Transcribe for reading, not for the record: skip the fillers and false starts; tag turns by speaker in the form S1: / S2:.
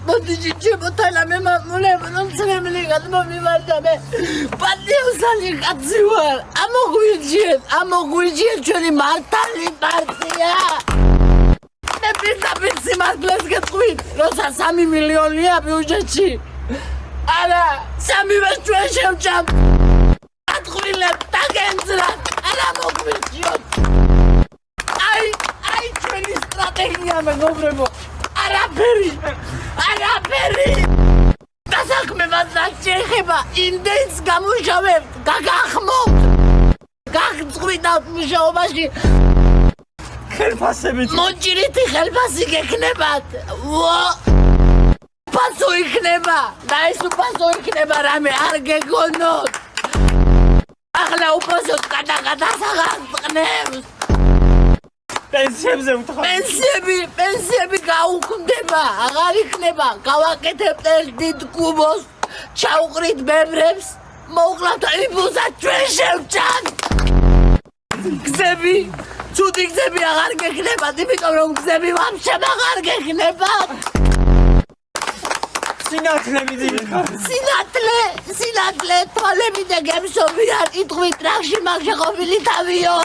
S1: მოდიში ჩემოთანა მე მამულებ რომ წრემლი გადმომივარდა მე პატიოსანი კაცი ვარ ამოგვიჯიეთ ჩვენი მართალი პარტია მე პირდაპირ სიმართლეს გეტყვით როცა 3 მილიონია ბიუჯეტში არა 3-ს ჩვენ შევჭამ ატყვილებ დაგენძრათ არა მოგვიჯიოთ აი ჩვენი სტრატეგია მეგობრებო არაფერი დასაქმებას შეეხება იმდენს გამუშავებთ გაგახმობთ გაგწყვიტავთ მუშაობაში
S2: ხელფასებით
S1: მოჭრითი ხელფასი გექნებათ უფასო იქნება და ეს უფასო იქნება რამე არ გეგონოთ ახლა უფასოდ გადასაღას ყნებს
S2: პენსიებზე ვთხოვ
S1: პენსიები გაუქმდება აღარ იქნება გავაკეთებთ ერთ დიდ კუბოს ჩაუყრით ბებრებს მოუკლავთ იმუსაც ჩვენ შევჭამ გზები ცუდი გზები აღარ გექნებათ იმიტომ რომ გზები ვაფშე აღარ გექნებათ სინათლე თვალები და გემსობიან იტყვით რახში მაგ შეყოფილი თავიო